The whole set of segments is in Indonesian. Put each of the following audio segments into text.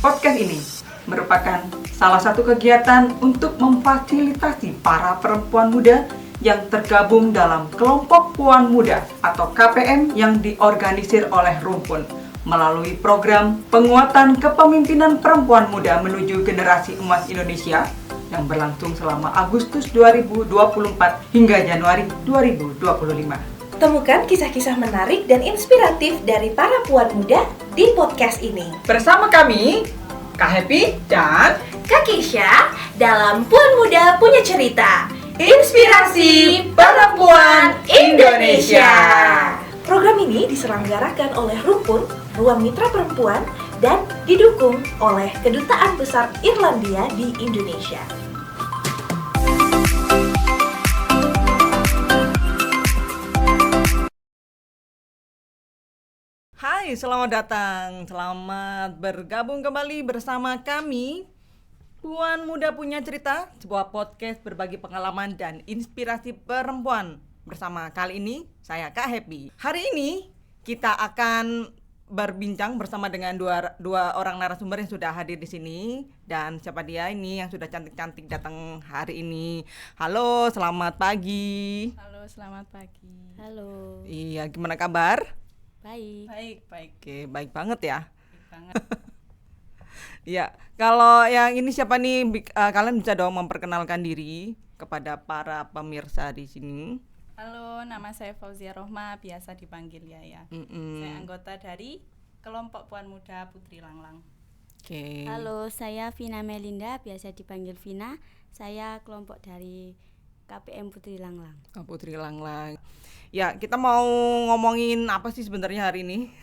Podcast ini merupakan salah satu kegiatan untuk memfasilitasi para perempuan muda yang tergabung dalam kelompok Puan Muda atau KPM yang diorganisir oleh Rumpun melalui program penguatan kepemimpinan perempuan muda menuju generasi emas Indonesia yang berlangsung selama Agustus 2024 hingga Januari 2025. Temukan kisah-kisah menarik dan inspiratif dari para puan muda di podcast ini. Bersama kami, Kak Happy dan Kak Kisha dalam Puan Muda Punya Cerita. Inspirasi Perempuan Indonesia. Program ini diselenggarakan oleh Rumpun, Ruang Mitra Perempuan, dan didukung oleh Kedutaan Besar Irlandia di Indonesia. Hai, selamat datang. Selamat bergabung kembali bersama kami Puan Muda Punya Cerita, sebuah podcast berbagi pengalaman dan inspirasi perempuan. Bersama kali ini saya Kak Happy. Hari ini kita akan berbincang bersama dengan dua orang narasumber yang sudah hadir di sini. Dan siapa dia ini yang sudah cantik-cantik datang hari ini. Halo, selamat pagi. Halo, selamat pagi. Halo. Iya, gimana kabar? Baik. Oke, baik banget ya. Baik banget. Iya, kalau yang ini siapa nih? Kalian bisa dong memperkenalkan diri kepada para pemirsa di sini. Halo, nama saya Fauzia Rohma, biasa dipanggil Yaya. Saya anggota dari kelompok Puan Muda Putri Langlang. Oke. Halo, saya Vina Melinda, biasa dipanggil Vina. Saya kelompok dari KPM Putri Langlang. Oh, Putri Langlang. Ya, kita mau ngomongin apa sih sebenarnya hari ini?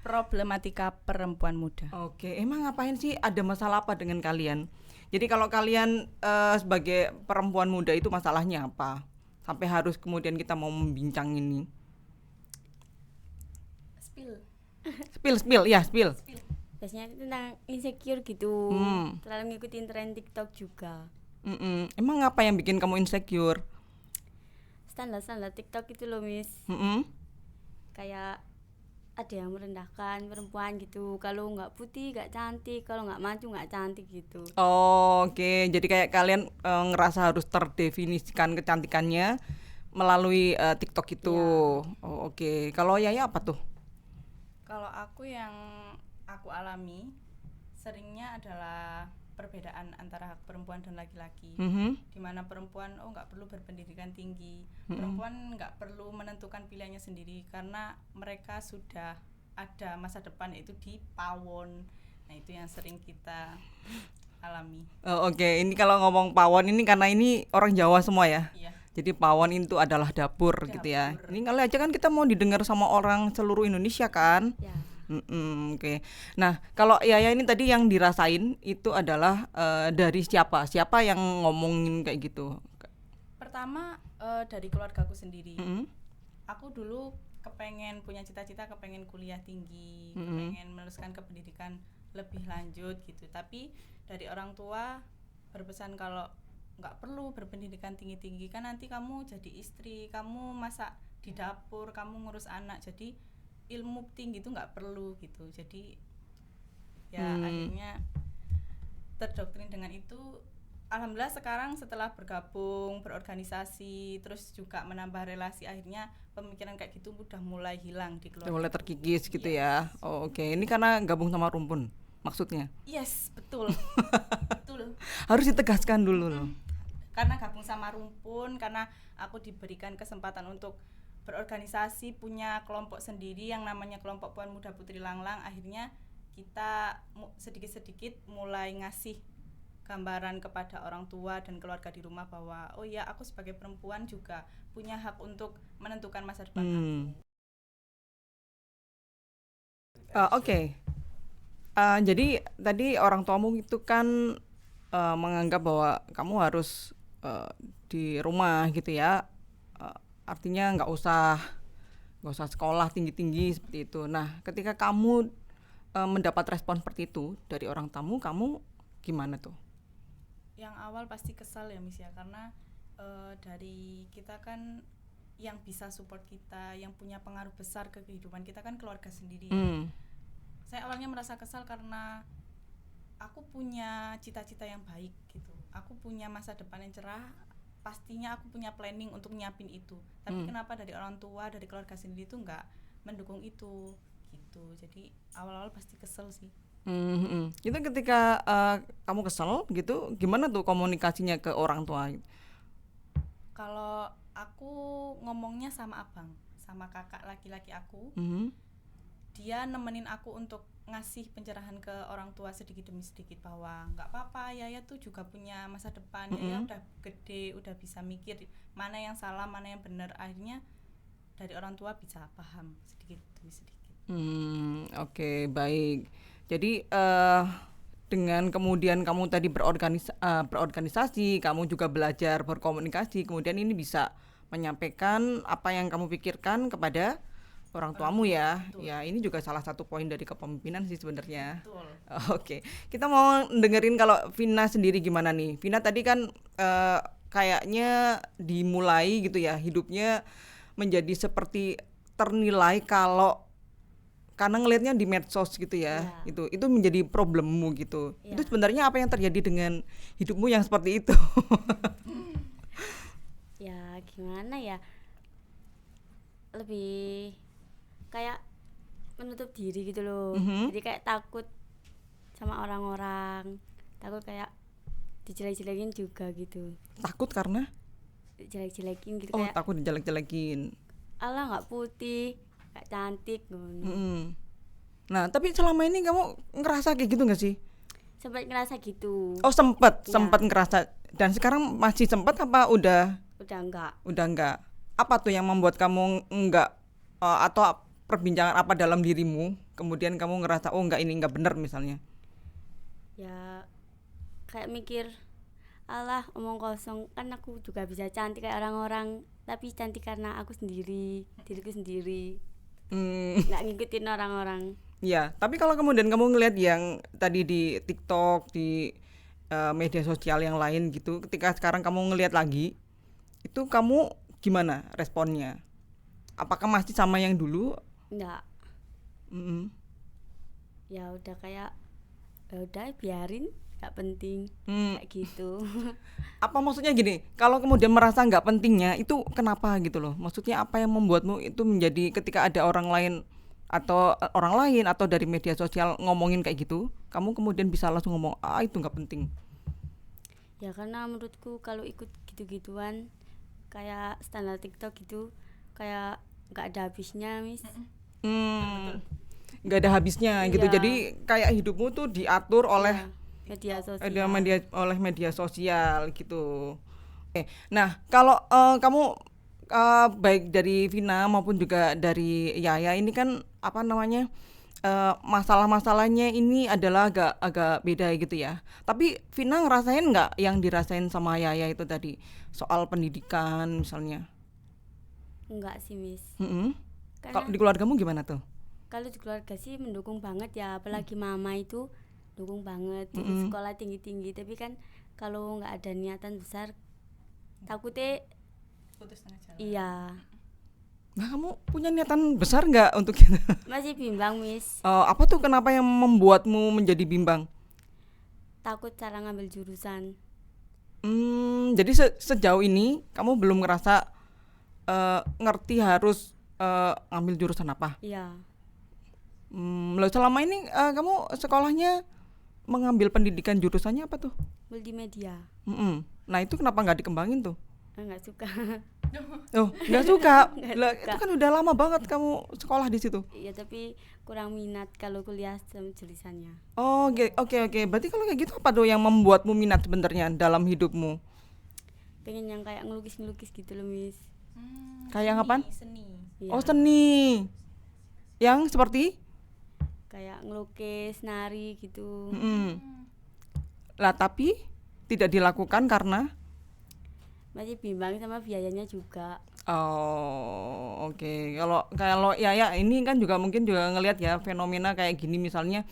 Problematika perempuan muda. Oke, emang ngapain sih? Ada masalah apa dengan kalian? Jadi kalau kalian sebagai perempuan muda itu masalahnya apa? Sampai harus kemudian kita mau membincang ini. Spill. Biasanya tentang insecure gitu. Terlalu ngikutin tren TikTok juga. Emang apa yang bikin kamu insecure? Standar TikTok itu loh, Miss. Kayak ada yang merendahkan perempuan gitu. Kalau nggak putih nggak cantik, kalau nggak maju nggak cantik gitu. Oke, jadi kayak kalian ngerasa harus terdefinisikan kecantikannya melalui TikTok itu. Ya. Oke. Kalau Yaya apa tuh? Kalau aku yang aku alami seringnya adalah perbedaan antara hak perempuan dan laki-laki. Di mana perempuan nggak perlu berpendidikan tinggi, perempuan nggak perlu menentukan pilihannya sendiri karena mereka sudah ada masa depan yaitu di pawon. Nah, itu yang sering kita alami. Oke, ini kalau ngomong pawon ini karena ini orang Jawa semua ya. Iya. Jadi pawon itu adalah dapur gitu ya. Ini kali aja kan kita mau didengar sama orang seluruh Indonesia kan. Ya. Oke. Nah, kalau Yaya ini tadi yang dirasain itu adalah dari siapa? Siapa yang ngomongin kayak gitu? Pertama dari keluargaku sendiri. Aku dulu kepengen punya cita-cita, kepengen kuliah tinggi, kepengen meneruskan ke pendidikan lebih lanjut gitu. Tapi dari orang tua berpesan kalau nggak perlu berpendidikan tinggi-tinggi kan nanti kamu jadi istri, kamu masak di dapur, kamu ngurus anak. Jadi ilmu tinggi itu nggak perlu gitu. Jadi ya akhirnya terdoktrin dengan itu. Alhamdulillah sekarang setelah bergabung, berorganisasi, terus juga menambah relasi, akhirnya pemikiran kayak gitu udah mulai hilang di keluarga. Mulai terkikis gitu ya. Oke. Ini karena gabung sama Rumpun maksudnya? Yes, betul. Betul. Harus ditegaskan dulu loh. Karena gabung sama Rumpun, karena aku diberikan kesempatan untuk berorganisasi, punya kelompok sendiri yang namanya kelompok Puan Muda Putri Langlang. Akhirnya kita sedikit-sedikit mulai ngasih gambaran kepada orang tua dan keluarga di rumah bahwa oh ya, aku sebagai perempuan juga punya hak untuk menentukan masa depan aku. Oke. Jadi tadi orang tuamu itu kan menganggap bahwa kamu harus di rumah gitu ya. Artinya nggak usah sekolah tinggi-tinggi seperti itu. Nah, ketika kamu mendapat respon seperti itu dari orang tamu, kamu gimana tuh? Yang awal pasti kesal ya, Miss ya, karena dari kita kan yang bisa support kita, yang punya pengaruh besar ke kehidupan kita kan keluarga sendiri. Saya awalnya merasa kesal karena aku punya cita-cita yang baik gitu. Aku punya masa depan yang cerah. Pastinya aku punya planning untuk nyiapin itu. Tapi kenapa dari orang tua, dari keluarga sendiri itu nggak mendukung itu gitu. Jadi awal-awal pasti kesel sih. Itu ketika kamu kesel gitu, gimana tuh komunikasinya ke orang tua? Kalau aku ngomongnya sama abang, sama kakak laki-laki aku, dia nemenin aku untuk ngasih pencerahan ke orang tua sedikit demi sedikit bahwa nggak apa-apa, Yaya tuh juga punya masa depan, Yaya udah gede, udah bisa mikir mana yang salah, mana yang benar. Akhirnya dari orang tua bisa paham sedikit demi sedikit. Oke, baik. Jadi dengan kemudian kamu tadi berorganisasi, kamu juga belajar berkomunikasi, kemudian ini bisa menyampaikan apa yang kamu pikirkan kepada orang tuamu ya. Betul. Ya, ini juga salah satu poin dari kepemimpinan sih sebenarnya. Betul. Oke, kita mau dengerin kalau Vina sendiri gimana nih. Vina tadi kan kayaknya dimulai gitu ya, hidupnya menjadi seperti ternilai kalau karena ngelihatnya di medsos gitu ya. Itu menjadi problemmu gitu. Itu sebenarnya apa yang terjadi dengan hidupmu yang seperti itu? Ya gimana ya, lebih kayak menutup diri gitu loh. Jadi kayak takut sama orang-orang, takut kayak dijelek-jelekin juga gitu. Takut karena? Jelek-jelekin gitu, Oh, kayak takut dijelek-jelekin. alah nggak putih, nggak cantik ngono. Nah, tapi selama ini kamu ngerasa kayak gitu nggak sih? Sempat ngerasa gitu. Oh, sempat ngerasa. Dan sekarang masih sempat apa udah Udah enggak? Apa tuh yang membuat kamu enggak atau perbincangan apa dalam dirimu kemudian kamu ngerasa oh enggak, ini enggak benar misalnya? Ya kayak mikir, alah omong kosong, kan aku juga bisa cantik kayak orang-orang, tapi cantik karena aku sendiri, diriku sendiri, nggak ngikutin orang-orang. Ya, tapi kalau kemudian kamu ngelihat yang tadi di TikTok, di media sosial yang lain gitu, ketika sekarang kamu ngelihat lagi, itu kamu gimana responnya? Apakah masih sama yang dulu? Enggak. Ya udah kayak ya udah biarin, nggak penting, kayak gitu. Apa maksudnya gini, kalau kemudian merasa nggak pentingnya itu kenapa gitu loh? Maksudnya apa yang membuatmu itu menjadi ketika ada orang lain atau dari media sosial ngomongin kayak gitu, kamu kemudian bisa langsung ngomong itu nggak penting? Ya karena menurutku kalau ikut gitu-gituan kayak standar TikTok gitu, kayak nggak ada habisnya, Miss. Nggak ada habisnya gitu. Iya. Jadi kayak hidupmu tuh diatur oleh Media sosial. oleh media sosial gitu. Nah kalau kamu baik dari Vina maupun juga dari Yaya ini kan apa namanya masalah-masalahnya ini adalah agak beda gitu ya. Tapi Vina ngerasain nggak yang dirasain sama Yaya itu tadi soal pendidikan misalnya? Enggak sih, Miss. Kalau di keluargamu gimana tuh? Kalau di keluarga sih mendukung banget ya, apalagi mama itu dukung banget, jadi sekolah tinggi-tinggi. Tapi kan kalau nggak ada niatan besar, takutnya Putus tengah jalan. iya. Nah, kamu punya niatan besar nggak untuk itu? Masih bimbang, Miss. Apa tuh kenapa yang membuatmu menjadi bimbang? Takut cara ngambil jurusan. Jadi sejauh ini kamu belum ngerasa ngerti harus ngambil jurusan apa? Iya. Loh, selama ini kamu sekolahnya mengambil pendidikan jurusannya apa tuh? Multimedia. Nah itu kenapa nggak dikembangin tuh? Nggak suka. Oh, nggak suka? Nggak Lah, suka. itu kan udah lama banget kamu sekolah di situ. Iya, tapi kurang minat kalau kuliah sama jurusannya. Oh, oke. Berarti kalau kayak gitu apa tuh yang membuatmu minat sebenarnya dalam hidupmu? Pengen yang kayak ngelukis-ngelukis gitu loh, Miss. Kayak apaan? Seni. Iya. Oh, seni. Yang seperti? Kayak ngelukis, nari gitu. Lah tapi tidak dilakukan karena Masih bimbang sama biayanya juga. oh, oke. Kalau ya ini kan juga mungkin juga ngelihat ya fenomena kayak gini misalnya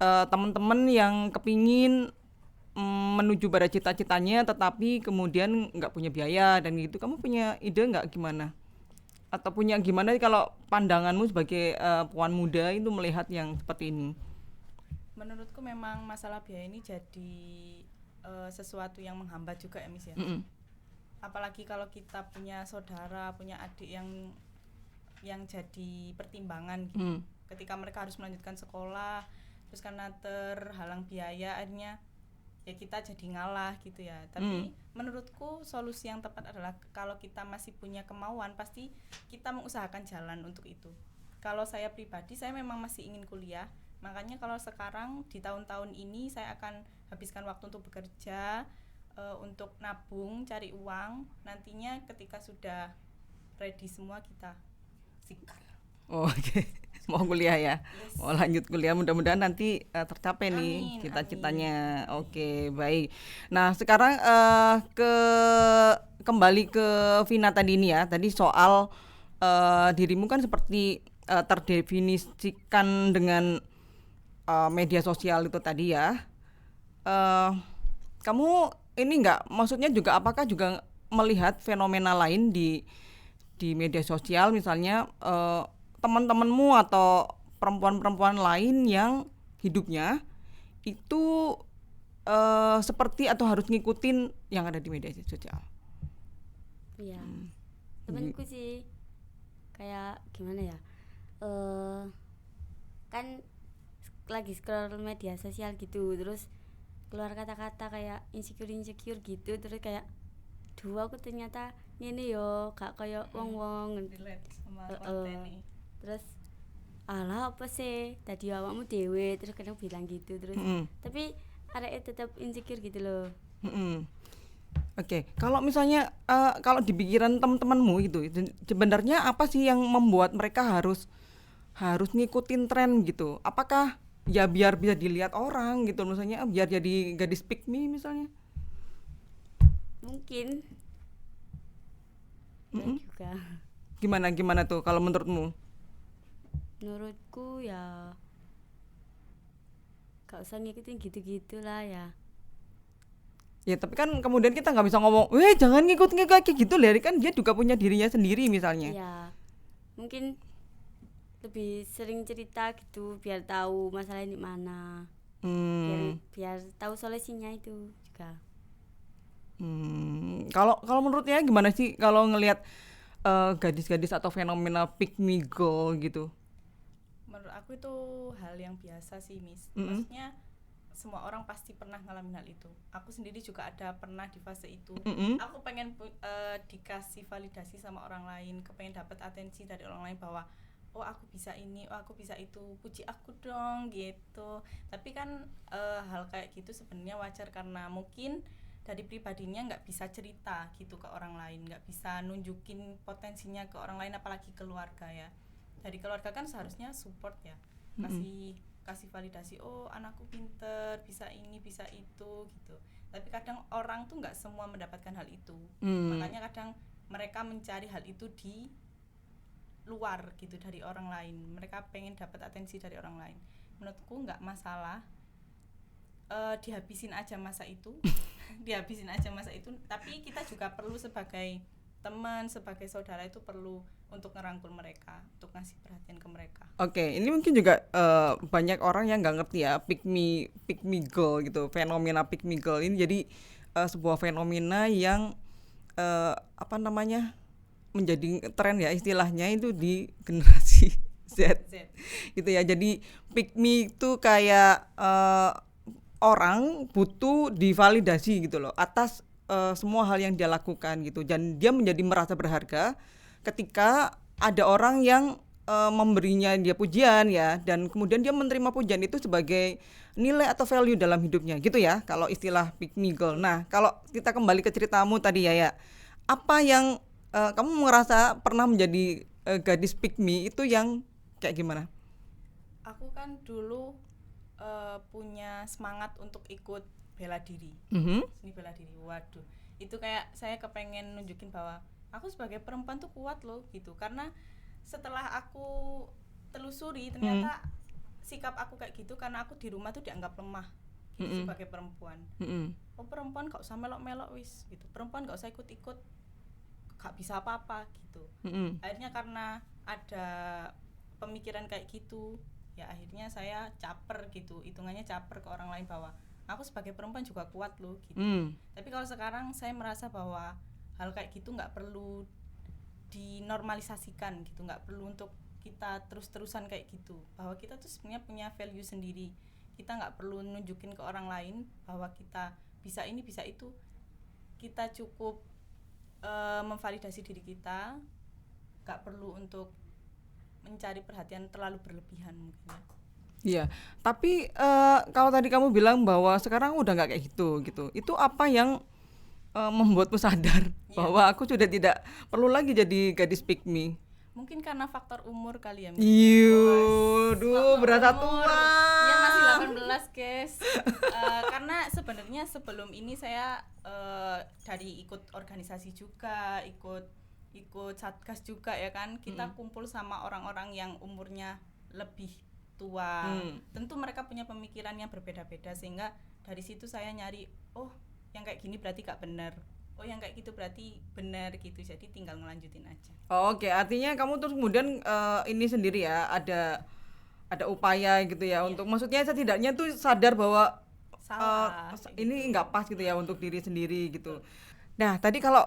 teman-teman yang kepingin menuju pada cita-citanya tetapi kemudian nggak punya biaya dan gitu. Kamu punya ide nggak gimana? atau punya gimana kalau pandanganmu sebagai puan muda itu melihat yang seperti ini? Menurutku memang masalah biaya ini jadi sesuatu yang menghambat juga ya Miss ya. Apalagi kalau kita punya saudara, punya adik yang jadi pertimbangan gitu. Ketika mereka harus melanjutkan sekolah, terus karena terhalang biaya akhirnya ya kita jadi ngalah gitu ya. Tapi menurutku solusi yang tepat adalah kalau kita masih punya kemauan, pasti kita mengusahakan jalan untuk itu. Kalau saya pribadi, saya memang masih ingin kuliah, makanya kalau sekarang di tahun-tahun ini saya akan habiskan waktu untuk bekerja, untuk nabung, cari uang. Nantinya ketika sudah ready semua kita sikat. Oke. Mau kuliah ya? Yes. Mau lanjut kuliah, mudah-mudahan nanti tercapai nih Amin, cita-citanya. Oke, baik. Nah, sekarang kembali ke Vina tadi nih ya. Tadi soal dirimu kan seperti terdefinisikan dengan media sosial itu tadi ya. Kamu ini enggak, maksudnya juga apakah juga melihat fenomena lain di media sosial, misalnya teman-temanmu atau perempuan-perempuan lain yang hidupnya itu seperti atau harus ngikutin yang ada di media sosial? Iya. Temenku sih kayak gimana ya? Kan lagi scroll media sosial gitu, terus keluar kata-kata kayak insecure gitu, terus kayak aku ternyata ngene yo gak kayak wong-wong Relate sama konten nih. terus alah apa sih tadi awakmu dewe, terus kadang bilang gitu terus tapi arek tetap insecure gitu loh. Oke, kalau misalnya kalau di pikiran teman-temanmu itu sebenarnya apa sih yang membuat mereka harus ngikutin tren gitu? Apakah ya biar bisa dilihat orang gitu, misalnya biar jadi gadis pick me misalnya? Mungkin juga Gimana tuh kalau menurutmu? menurutku ya gak usah ngikutin gitu-gitu lah ya. Ya tapi kan kemudian kita nggak bisa ngomong, jangan ngikut kayak gitu, Larry kan dia juga punya dirinya sendiri misalnya. Ya mungkin lebih sering cerita gitu biar tahu masalahnya di mana, biar tahu solusinya itu juga. Kalau menurutnya gimana sih kalau ngelihat gadis-gadis atau fenomena pick me girl gitu? Menurut aku itu hal yang biasa sih Miss. Maksudnya semua orang pasti pernah ngalamin hal itu. Aku sendiri juga ada pernah di fase itu. Aku pengen dikasih validasi sama orang lain, kepengen dapat atensi dari orang lain bahwa oh aku bisa ini, oh aku bisa itu, puji aku dong gitu. Tapi kan hal kayak gitu sebenarnya wajar karena mungkin dari pribadinya nggak bisa cerita gitu ke orang lain, nggak bisa nunjukin potensinya ke orang lain, apalagi keluarga ya. Dari keluarga kan seharusnya support ya, kasih validasi, oh anakku pinter, bisa ini, bisa itu gitu. Tapi kadang orang tuh nggak semua mendapatkan hal itu, makanya kadang mereka mencari hal itu di luar gitu dari orang lain. Mereka pengen dapat atensi dari orang lain. Menurutku nggak masalah, dihabisin aja masa itu, Tapi kita juga perlu sebagai teman, sebagai saudara itu perlu untuk ngerangkul mereka, untuk ngasih perhatian ke mereka. Oke, ini mungkin juga banyak orang yang nggak ngerti ya pick me girl gitu, fenomena pick me girl ini jadi sebuah fenomena yang menjadi tren ya istilahnya itu di generasi Z. Gitu ya. Jadi pick me itu kayak orang butuh divalidasi gitu loh atas semua hal yang dia lakukan gitu, dan dia menjadi merasa berharga ketika ada orang yang memberinya dia pujian ya, dan kemudian dia menerima pujian itu sebagai nilai atau value dalam hidupnya gitu ya kalau istilah pick me girl. Nah, kalau kita kembali ke ceritamu tadi ya, apa yang kamu merasa pernah menjadi gadis pick me itu yang kayak gimana? Aku kan dulu punya semangat untuk ikut bela diri, seni bela diri. Waduh, itu kayak saya kepengen nunjukin bahwa aku sebagai perempuan tuh kuat loh gitu. Karena setelah aku telusuri ternyata sikap aku kayak gitu karena aku di rumah tuh dianggap lemah gitu sebagai perempuan. Oh perempuan gak usah melok-melok wis gitu, perempuan gak usah ikut-ikut gak bisa apa-apa gitu. Akhirnya karena ada pemikiran kayak gitu, ya akhirnya saya caper gitu, hitungannya caper ke orang lain bahwa aku sebagai perempuan juga kuat loh gitu. Tapi kalau sekarang saya merasa bahwa hal kayak gitu nggak perlu dinormalisasikan gitu, nggak perlu untuk kita terus-terusan kayak gitu, bahwa kita tuh sebenarnya punya value sendiri. Kita nggak perlu nunjukin ke orang lain bahwa kita bisa ini bisa itu. Kita cukup memvalidasi diri kita, nggak perlu untuk mencari perhatian terlalu berlebihan mungkin ya. Iya, tapi kalau tadi kamu bilang bahwa sekarang udah nggak kayak gitu. Itu apa yang membuatmu sadar bahwa aku sudah tidak perlu lagi jadi gadis pick me? Mungkin karena faktor umur kali ya. Berasa tua. Ya masih 18 guys. Karena sebenarnya sebelum ini saya dari ikut organisasi juga, ikut satgas juga ya kan. Kita kumpul sama orang-orang yang umurnya lebih tua. Tentu mereka punya pemikiran yang berbeda-beda, sehingga dari situ saya nyari, oh yang kayak gini berarti gak benar, oh yang kayak gitu berarti benar gitu. Jadi tinggal ngelanjutin aja. Oke, artinya kamu terus kemudian ini sendiri ya, ada upaya gitu ya untuk, maksudnya setidaknya tuh sadar bahwa ini nggak pas gitu ya untuk diri sendiri gitu. Nah tadi kalau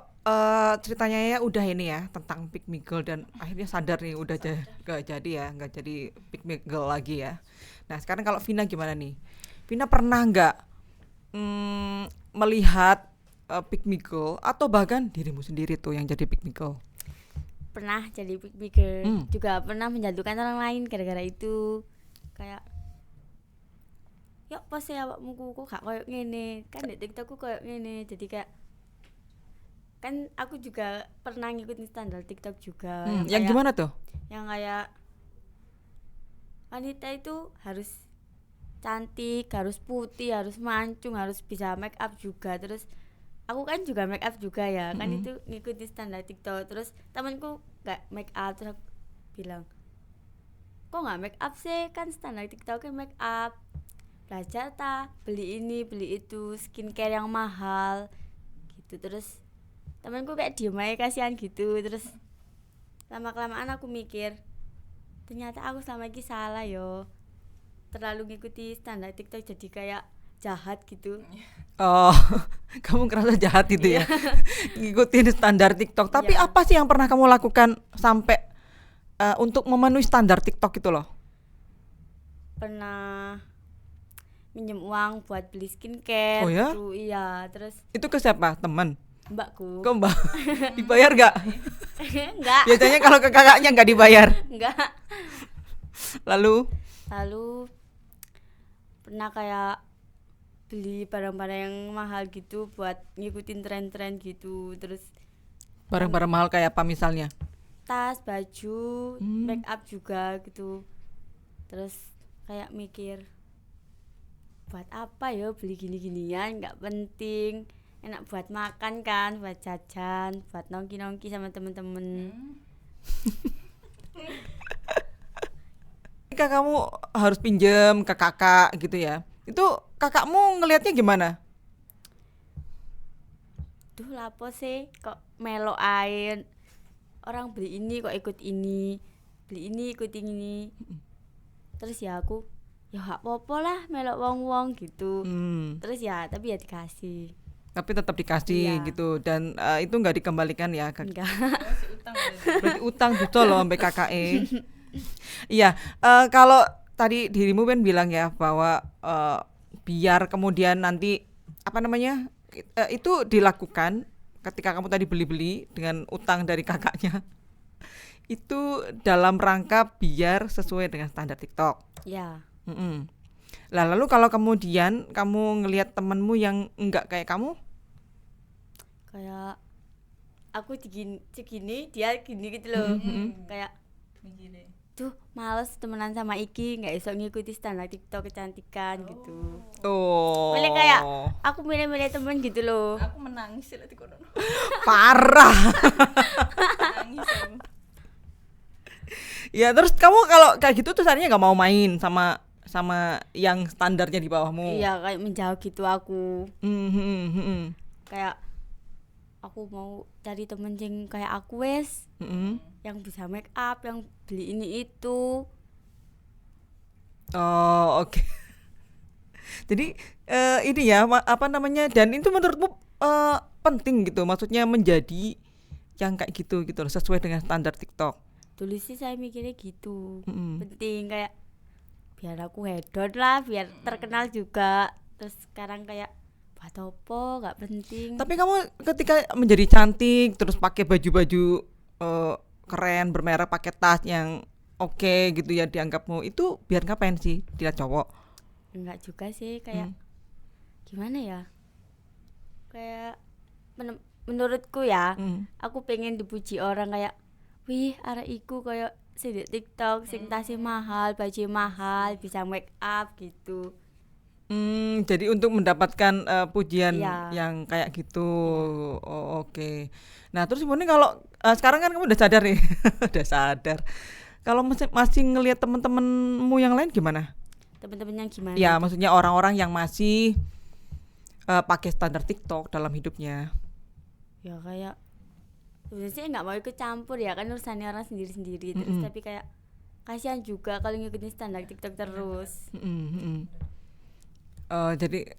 ceritanya ya udah ini ya tentang pick me girl, dan akhirnya sadar nih udah nggak jadi pick me girl lagi ya. Nah sekarang kalau Vina gimana nih? Vina pernah nggak melihat pick me girl atau bahkan dirimu sendiri tuh yang jadi pick me girl? Pernah jadi pick me girl, juga pernah menjatuhkan orang lain gara-gara itu. Kayak yuk pas ya awakmu kok gak koyo ngene, kan di TikTokku koyo ngene. Jadi kayak kan aku juga pernah ngikutin standar TikTok juga. Yang gimana tuh? Yang kayak wanita itu harus cantik, harus putih, harus mancung, harus bisa make up juga. Terus aku kan juga make up juga ya, kan itu ngikutin standar TikTok. Terus temanku gak make up, terus aku bilang, kok gak make up sih, kan standar TikToknya make up. Belajar beli ini, beli itu, skincare yang mahal gitu. Terus temanku kayak diem aja, kasihan gitu. Terus lama-kelamaan aku mikir, ternyata aku selama ini salah yo, terlalu ngikuti standar TikTok, jadi kayak jahat gitu. Oh, kamu ngerasa jahat gitu ya? Ngikutin standar TikTok. Tapi apa sih yang pernah kamu lakukan sampai untuk memenuhi standar TikTok itu loh? Pernah minjem uang buat beli skincare. Oh ya? Gitu, iya, terus itu ke siapa? Teman? mbakku. Ke mbak? Dibayar gak? Enggak. Biasanya kalau ke kakaknya gak dibayar. Enggak. Lalu pernah kayak beli barang-barang yang mahal gitu buat ngikutin tren-tren gitu. Terus barang-barang mahal kayak apa misalnya? tas, baju, make up juga gitu. Terus kayak mikir, buat apa ya beli gini-ginian, nggak penting, enak buat makan kan, buat jajan, buat nongki-nongki sama temen-temen. Ketika kamu harus pinjam ke kakak gitu ya, itu kakakmu ngelihatnya gimana? Duh lapo sih kok melo air, orang beli ini kok ikut ini, beli ini ikut ini. Terus ya aku, ya gak apa-apa lah melok wong-wong gitu. Terus ya tapi ya dikasih. Tapi tetap dikasih gitu, dan itu nggak dikembalikan ya? Enggak. Berarti utang gitu loh sampai KKE. Iya, kalau tadi dirimu kan bilang ya bahwa biar kemudian nanti apa namanya itu dilakukan ketika kamu tadi beli-beli dengan utang dari kakaknya, itu dalam rangka biar sesuai dengan standar TikTok. Ya. Lah lalu kalau kemudian kamu ngelihat temenmu yang enggak kayak kamu, kayak aku segini dia gini gitu loh. Kayak tuh males temenan sama iki, nggak iso ngikuti standar TikTok kecantikan gitu. Milih kayak aku milih temen gitu loh. Aku menangis lah di kono. Parah. Nangis aku. Ya terus kamu kalau kayak gitu tuh sebenarnya nggak mau main sama yang standarnya di bawahmu. Iya kayak menjauh gitu aku. Kayak aku mau cari temen yang kayak aku wes, yang bisa make up, yang beli ini itu. Oh, oke. Jadi ini ya apa namanya, dan itu menurutmu penting gitu, maksudnya menjadi yang kayak gitu loh, sesuai dengan standar TikTok. Dulu sih saya mikirnya gitu, penting kayak biar aku hedon lah, biar terkenal juga. Terus sekarang kayak buat apa, nggak penting. Tapi kamu ketika menjadi cantik terus pakai baju-baju keren bermerek, pakai tas yang oke gitu ya dianggapmu, itu biar ngapain sih? Dilihat cowok? Enggak juga sih, kayak gimana ya, kayak menurutku ya, aku pengen dipuji orang kayak, wih arek iku kayak sing di TikTok, sing tasnya mahal, baju mahal, bisa make up gitu. Jadi untuk mendapatkan pujian Iya. yang kayak gitu. Oh, oke. Nah terus kemudian kalau sekarang kan kamu udah sadar nih, udah sadar. Kalau masih ngelihat teman-temanmu yang lain gimana? Temen-temen yang gimana? Ya maksudnya orang-orang yang masih pakai standar TikTok dalam hidupnya. Ya kayak sebenarnya nggak mau ikut campur ya, kan urusannya orang sendiri-sendiri. Terus tapi kayak kasihan juga kalau ngikutin standar TikTok terus. Jadi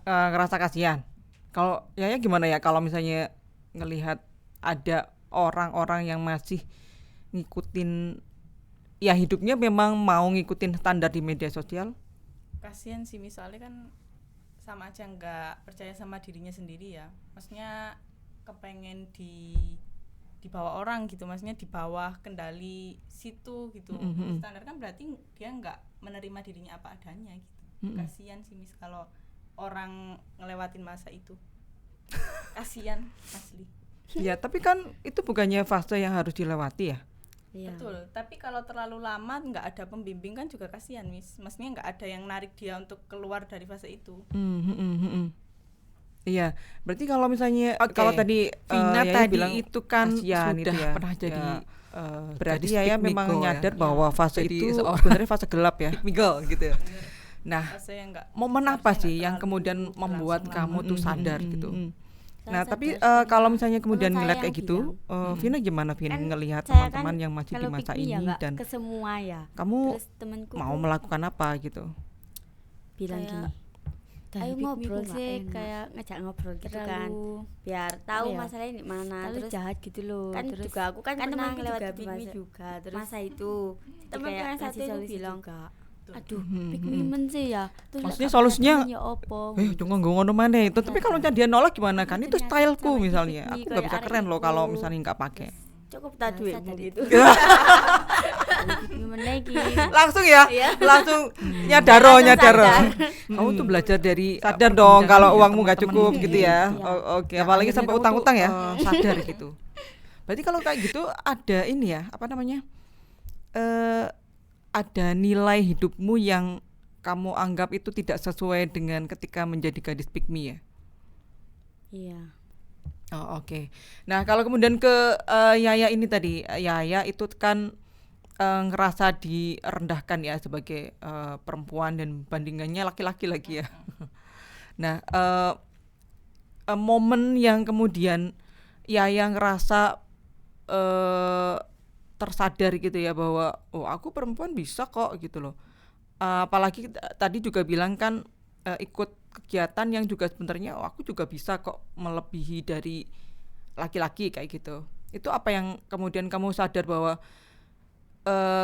ngerasa kasihan. Kalau ya gimana ya kalau misalnya ngelihat ada orang-orang yang masih ngikutin, ya hidupnya memang mau ngikutin standar di media sosial. Kasihan sih, misalnya kan sama aja nggak percaya sama dirinya sendiri ya, maksudnya kepengen di bawah orang gitu, maksudnya di bawah kendali situ gitu. Standar kan berarti dia nggak menerima dirinya apa adanya gitu. Kasihan sih mis kalau orang ngelewatin masa itu. Kasihan asli. Ya tapi kan itu bukannya fase yang harus dilewati ya. Iya. Betul, tapi kalau terlalu lama nggak ada pembimbing kan juga kasihan mis, maksudnya nggak ada yang narik dia untuk keluar dari fase itu. Iya, berarti kalau misalnya kalau tadi Vina Yaya tadi bilang itu kan kasihan sudah itu ya, pernah jadi berarti gadis Yaya pick memang me girl nyadar ya. bahwa fase Jadi itu seorang sebenarnya fase gelap ya. Miguel gitu ya. Nah, Fase yang nggak, momen apa harusnya sih nggak yang terlalu kemudian membuat berlangsung kamu tuh sadar gitu? Nah, Saya tapi sadar karena kalau misalnya kemudian teman ngeliat saya kayak yang gitu, bilang. Vina gimana Vin Kan ngelihat saya teman-teman kan yang masih di kalau masa pick me ya ini nggak dan ke semua ya. kamu Terus temanku mau tuh melakukan apa gitu? bilang Kayak, gini, ayo ngobrol sih, kayak ngajak ngobrol gitu kan, biar tahu apa ya, masalahnya di mana. terus jahat gitu loh. Kan Terus juga aku kan pernah temanku lewat juga di pick me masa, juga. Terus masa itu. Jadi temanku kayak yang satu ngasih itu solusi bilang, juga. aduh pick me men sih ya. Terus Maksudnya lek solusinya, ya opo. jangan ngono maneh itu. Tapi kalau dia nolak gimana kan? Itu Ternyata styleku sama misalnya. pick me Aku nggak kayak bisa arek keren loh iku. kalau misalnya nggak pakai. Cukup tak duitmu Sadar gitu. Gimana iki? Langsung ya, langsung nyadaro. Kamu tuh belajar dari sadar dong kalau uangmu nggak cukup gitu ya. Oke, apalagi sampai utang-utang ya. Sadar gitu. Berarti kalau kayak gitu ada ini ya, apa namanya? Ada nilai hidupmu yang kamu anggap itu tidak sesuai dengan ketika menjadi gadis pick me ya. Iya. Oh, oke. Nah, kalau kemudian ke Yaya ini tadi, Yaya itu kan ngerasa direndahkan ya sebagai perempuan dan bandingannya laki-laki lagi ya. Nah, momen yang kemudian Yaya ngerasa tersadar gitu ya bahwa oh aku perempuan bisa kok gitu loh. Apalagi tadi juga bilang kan ikut kegiatan yang juga sebenarnya oh, aku juga bisa kok melebihi dari laki-laki kayak gitu. Itu apa yang kemudian kamu sadar bahwa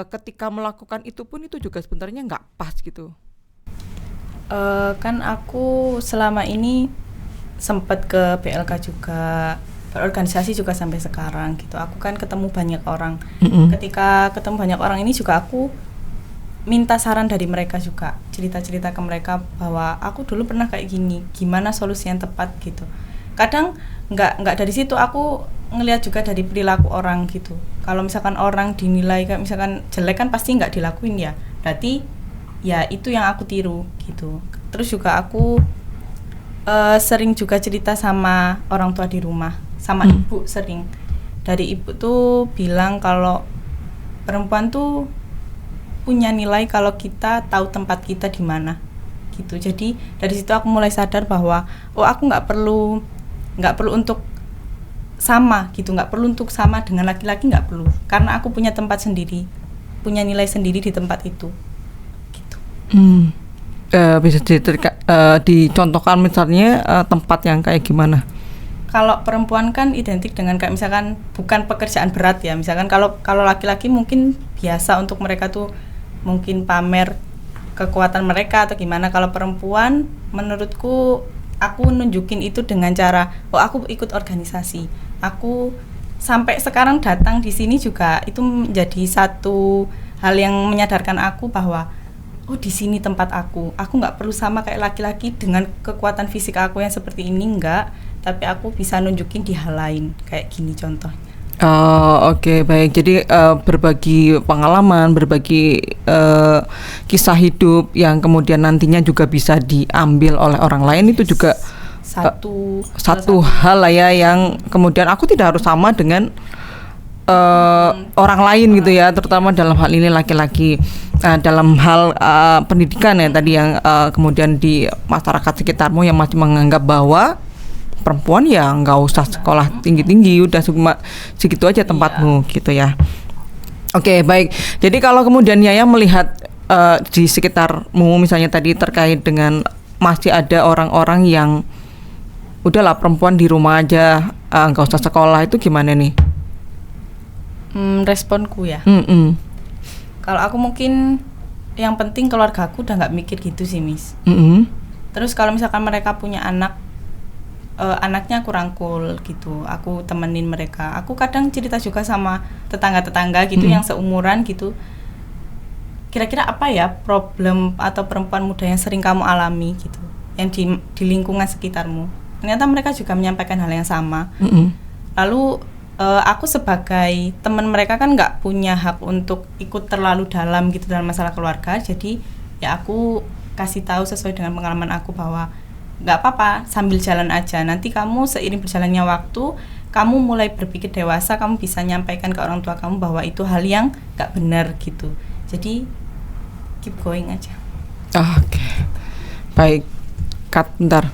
ketika melakukan itu pun itu juga sebenarnya nggak pas gitu. Kan aku selama ini sempat ke BLK juga, berorganisasi juga sampai sekarang gitu. Aku kan ketemu banyak orang. Ketika ketemu banyak orang ini juga aku minta saran dari mereka juga, cerita-cerita ke mereka bahwa aku dulu pernah kayak gini, gimana solusi yang tepat gitu. Kadang nggak dari situ, aku ngelihat juga dari perilaku orang gitu. Kalau misalkan orang dinilai kayak misalkan jelek kan pasti nggak dilakuin ya, berarti ya itu yang aku tiru gitu. Terus juga aku sering juga cerita sama orang tua di rumah, sama ibu sering. Dari ibu tuh bilang kalau perempuan tuh punya nilai kalau kita tahu tempat kita di mana gitu. Jadi dari situ aku mulai sadar bahwa oh aku nggak perlu untuk sama gitu, nggak perlu untuk sama dengan laki-laki, nggak perlu, karena aku punya tempat sendiri, punya nilai sendiri di tempat itu gitu. Bisa dicontohkan misalnya tempat yang kayak gimana? Kalau perempuan kan identik dengan kayak misalkan bukan pekerjaan berat ya, misalkan kalau laki-laki mungkin biasa untuk mereka tuh mungkin pamer kekuatan mereka atau gimana. Kalau perempuan menurutku aku nunjukin itu dengan cara aku ikut organisasi, aku sampai sekarang datang di sini juga itu menjadi satu hal yang menyadarkan aku bahwa di sini tempat aku nggak perlu sama kayak laki-laki dengan kekuatan fisik aku yang seperti ini, enggak, tapi aku bisa nunjukin di hal lain kayak gini contohnya. Oke, baik. Jadi berbagi pengalaman, berbagi kisah hidup yang kemudian nantinya juga bisa diambil oleh orang lain, itu juga satu hal lah ya, yang kemudian aku tidak harus sama dengan orang lain gitu ya, terutama dalam hal ini laki-laki. Dalam hal pendidikan ya tadi yang kemudian di masyarakat sekitarmu yang masih menganggap bahwa perempuan ya nggak usah sekolah tinggi-tinggi, udah cuma segitu aja tempatmu gitu ya. Oke, baik. Jadi kalau kemudian Yaya melihat di sekitarmu misalnya tadi terkait dengan masih ada orang-orang yang udahlah perempuan di rumah aja, nggak usah sekolah, itu gimana nih? Responku ya. Kalau aku mungkin yang penting keluarga aku udah nggak mikir gitu sih, Miss. Terus kalau misalkan mereka punya anak, anaknya aku rangkul gitu, aku temenin mereka. Aku kadang cerita juga sama tetangga-tetangga gitu yang seumuran gitu. Kira-kira apa ya problem atau perempuan muda yang sering kamu alami gitu, yang di lingkungan sekitarmu. Ternyata mereka juga menyampaikan hal yang sama. Lalu aku sebagai teman mereka kan nggak punya hak untuk ikut terlalu dalam gitu dalam masalah keluarga. Jadi ya aku kasih tahu sesuai dengan pengalaman aku bahwa nggak apa-apa, sambil jalan aja. Nanti kamu seiring berjalannya waktu, kamu mulai berpikir dewasa, kamu bisa nyampaikan ke orang tua kamu bahwa itu hal yang nggak benar gitu. Jadi keep going aja. Oke. Baik. Cut bentar.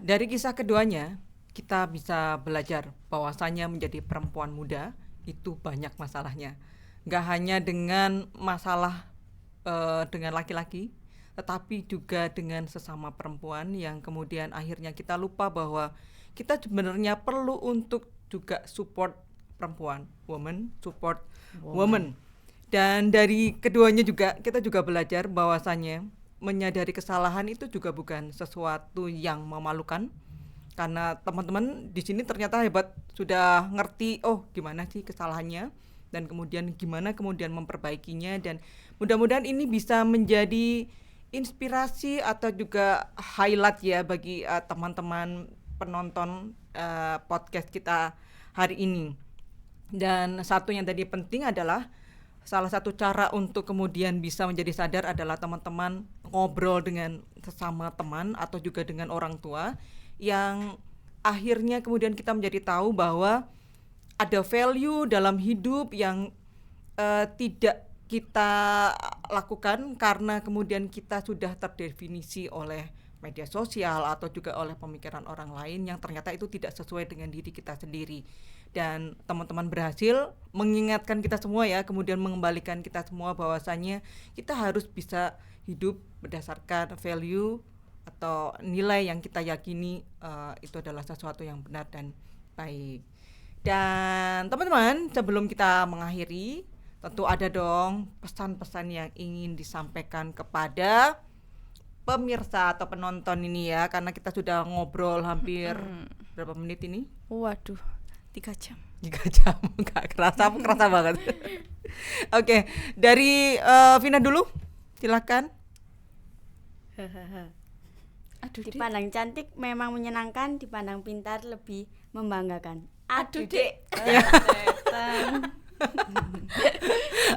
Dari kisah keduanya, kita bisa belajar bahwasanya menjadi perempuan muda itu banyak masalahnya. Gak hanya dengan masalah dengan laki-laki, tetapi juga dengan sesama perempuan yang kemudian akhirnya kita lupa bahwa kita sebenarnya perlu untuk juga support perempuan, woman support woman. Dan dari keduanya juga kita juga belajar bahwasanya menyadari kesalahan itu juga bukan sesuatu yang memalukan, karena teman-teman di sini ternyata hebat, sudah ngerti gimana sih kesalahannya dan kemudian gimana kemudian memperbaikinya. Dan mudah-mudahan ini bisa menjadi inspirasi atau juga highlight ya bagi teman-teman penonton podcast kita hari ini. Dan satu yang tadi penting adalah salah satu cara untuk kemudian bisa menjadi sadar adalah teman-teman ngobrol dengan sesama teman atau juga dengan orang tua, yang akhirnya kemudian kita menjadi tahu bahwa ada value dalam hidup yang tidak kita lakukan karena kemudian kita sudah terdefinisi oleh media sosial atau juga oleh pemikiran orang lain yang ternyata itu tidak sesuai dengan diri kita sendiri. Dan teman-teman berhasil mengingatkan kita semua ya, kemudian mengembalikan kita semua bahwasanya kita harus bisa hidup berdasarkan value atau nilai yang kita yakini itu adalah sesuatu yang benar dan baik. Dan teman-teman, sebelum kita mengakhiri, tentu ada dong pesan-pesan yang ingin disampaikan kepada pemirsa atau penonton ini ya, karena kita sudah ngobrol hampir berapa menit ini? Waduh, 3 jam. 3 jam, gak kerasa banget. Oke, dari Vina dulu, silakan. Dipandang cantik memang menyenangkan, dipandang pintar lebih membanggakan. Aduh, Dek.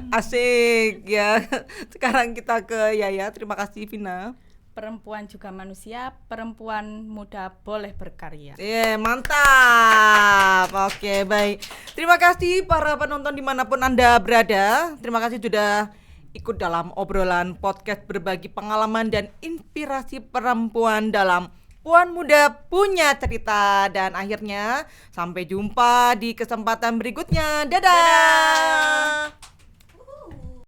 Asik ya. Sekarang kita ke Yaya. Terima kasih Vina. Perempuan juga manusia, perempuan muda boleh berkarya. Mantap. Oke, baik. Terima kasih para penonton dimanapun Anda berada. Terima kasih sudah ikut dalam obrolan podcast berbagi pengalaman dan inspirasi perempuan dalam Puan Muda Punya Cerita. Dan akhirnya sampai jumpa di kesempatan berikutnya. Dadah.